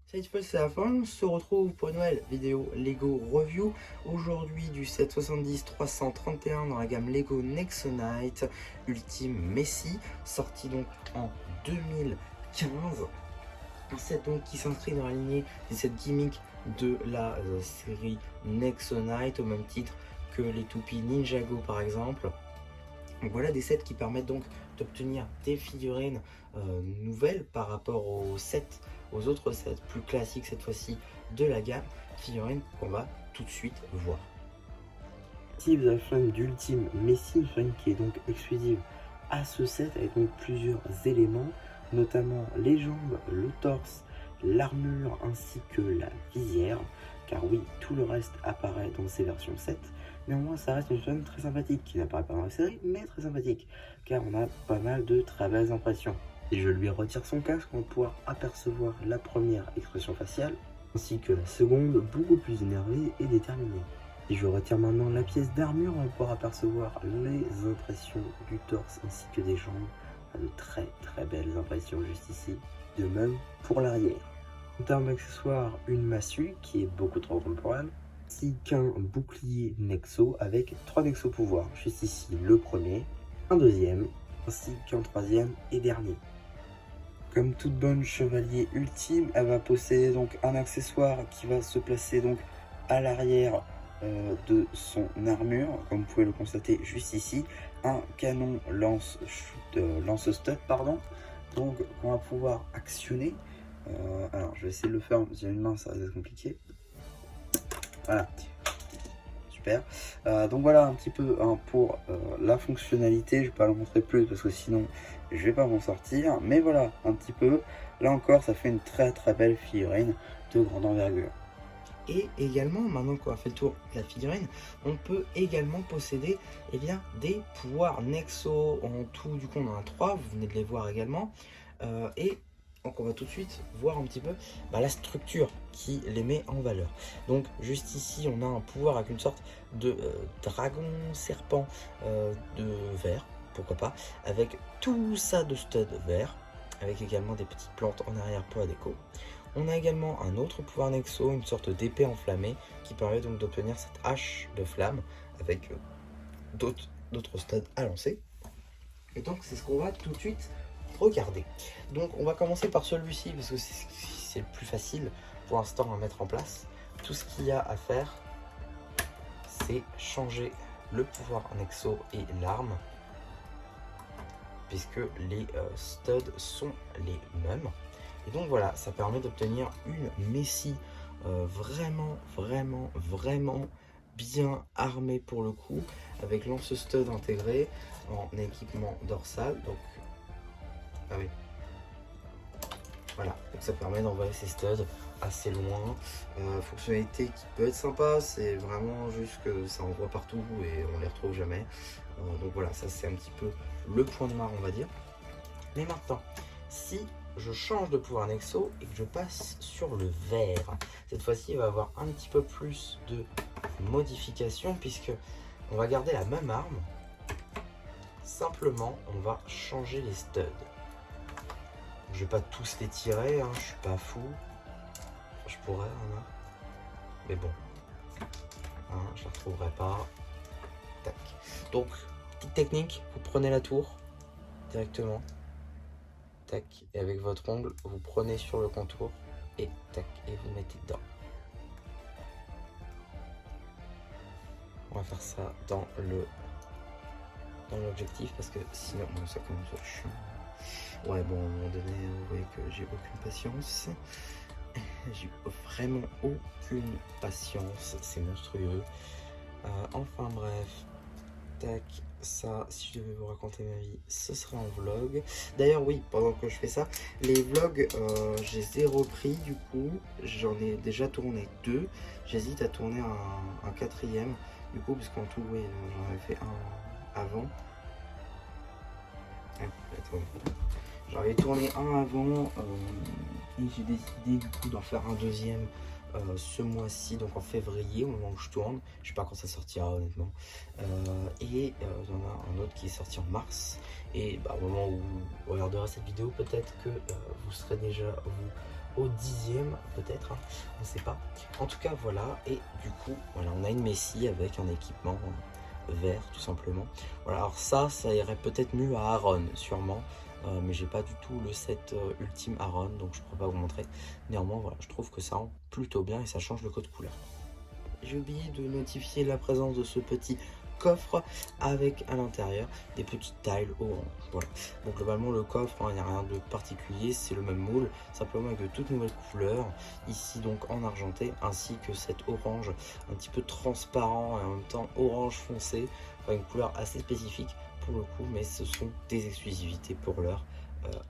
Cette fois c'est la fin, on se retrouve pour une nouvelle vidéo Lego Review. Aujourd'hui du set 70-331 dans la gamme Lego Nexonite Ultime Messi, sorti donc en 2015. Un set donc qui s'inscrit dans la lignée des sets gimmicks de la série Nexonite, au même titre que les toupies Ninjago par exemple. Donc voilà des sets qui permettent donc d'obtenir des figurines nouvelles par rapport aux autres sets plus classiques cette fois-ci de la gamme, figurines qu'on va tout de suite voir. Si vous avez fan d'Ultime Messi, une figurine qui est donc exclusive à ce set avec donc plusieurs éléments, notamment les jambes, le torse, l'armure ainsi que la visière, car oui, tout le reste apparaît dans ces versions 7. Néanmoins, ça reste une figurine très sympathique, qui n'apparaît pas dans la série, mais très sympathique, car on a pas mal de très belles impressions. Et je lui retire son casque, on va pouvoir apercevoir la première expression faciale, ainsi que la seconde, beaucoup plus énervée et déterminée. Si je retire maintenant la pièce d'armure, on va pouvoir apercevoir les impressions du torse ainsi que des jambes. De très belles impressions juste ici. De même pour l'arrière. En termes d'accessoires, une massue qui est beaucoup trop grande pour elle, ainsi qu'un bouclier Nexo avec 3 Nexo pouvoirs. Juste ici le premier, un deuxième, ainsi qu'un troisième et dernier. Comme toute bonne chevalier ultime, elle va posséder donc un accessoire qui va se placer donc à l'arrière de son armure, comme vous pouvez le constater juste ici, un canon lance-stud, pardon, donc on va pouvoir actionner. Alors je vais essayer de le faire, j'ai une main, ça va être compliqué. Voilà, super. Donc voilà un petit peu pour la fonctionnalité. Je vais pas le montrer plus parce que sinon je vais pas m'en sortir, mais voilà un petit peu. Là encore, ça fait une très belle figurine de grande envergure. Et également, maintenant qu'on a fait le tour de la figurine, on peut également posséder des pouvoirs Nexo. En tout, du coup, on en a 3, vous venez de les voir également. Et donc, on va tout de suite voir un petit peu la structure qui les met en valeur. Donc, juste ici, on a un pouvoir avec une sorte de dragon serpent de verre, pourquoi pas, avec tout ça de stud vert, avec également des petites plantes en arrière pour la déco. On a également un autre pouvoir Nexo, une sorte d'épée enflammée qui permet donc d'obtenir cette hache de flamme avec d'autres studs à lancer. Et donc c'est ce qu'on va tout de suite regarder. Donc on va commencer par celui-ci parce que c'est le plus facile pour l'instant à mettre en place. Tout ce qu'il y a à faire, c'est changer le pouvoir Nexo et l'arme, puisque les studs sont les mêmes. Et donc voilà, ça permet d'obtenir une Messi vraiment bien armée pour le coup, avec lance-stud intégré en équipement dorsal. Donc, ah oui, voilà, donc ça permet d'envoyer ces studs assez loin. Fonctionnalité qui peut être sympa, c'est vraiment juste que ça envoie partout et on les retrouve jamais. Donc voilà, ça c'est un petit peu le point noir, on va dire. Mais maintenant, si je change de pouvoir Nexo et que je passe sur le vert, cette fois-ci il va y avoir un petit peu plus de modifications puisque on va garder la même arme, simplement on va changer les studs. Je vais pas tous les tirer, je suis pas fou, enfin, je pourrais, mais bon, je la retrouverai pas. Tac. Donc petite technique, vous prenez la tour directement. Tac, et avec votre ongle, vous prenez sur le contour et tac, et vous mettez dedans. On va faire ça dans l'objectif parce que sinon, bon, ça commence à être chiant. Ouais, bon, à un moment donné, vous voyez que j'ai aucune patience. J'ai vraiment aucune patience, c'est monstrueux. Enfin bref, tac. Ça, si je devais vous raconter ma vie, ce serait un vlog. D'ailleurs, oui, pendant que je fais ça, les vlogs, je les ai repris du coup. J'en ai déjà tourné 2. J'hésite à tourner un 4e, du coup, parce qu'en tout, oui, j'en avais fait un avant. J'en avais tourné un avant et j'ai décidé du coup d'en faire un deuxième ce mois-ci, donc en février, au moment où je tourne. Je sais pas quand ça sortira honnêtement. Et il y en a un autre qui est sorti en mars. Et au moment où vous regarderez cette vidéo, peut-être que vous serez déjà vous au 10e peut-être, hein, on ne sait pas. En tout cas voilà, et du coup voilà, on a une Messi avec un équipement vert tout simplement. Voilà, alors ça irait peut-être mieux à Aaron sûrement, mais j'ai pas du tout le set ultime Aaron, donc je pourrais pas vous montrer. Néanmoins voilà, je trouve que ça rend plutôt bien et ça change le code couleur. J'ai oublié de notifier la présence de ce petit coffre avec à l'intérieur des petites tiles orange. Voilà. Donc globalement le coffre, il n'y a rien de particulier, c'est le même moule, simplement avec de toutes nouvelles couleurs. Ici donc en argenté, ainsi que cet orange un petit peu transparent et en même temps orange foncé. Enfin, une couleur assez spécifique pour le coup, mais ce sont des exclusivités pour l'heure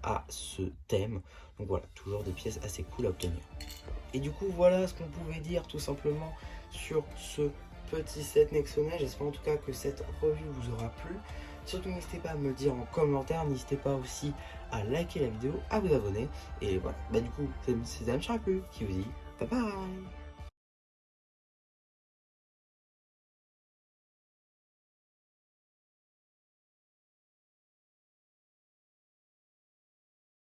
à ce thème. Donc voilà, toujours des pièces assez cool à obtenir. Et du coup voilà ce qu'on pouvait dire tout simplement sur ce petit set Nexonnet. J'espère en tout cas que cette review vous aura plu. Surtout n'hésitez pas à me le dire en commentaire, n'hésitez pas aussi à liker la vidéo, à vous abonner. Et voilà, bah du coup c'est Dame Charplu qui vous dit bye bye.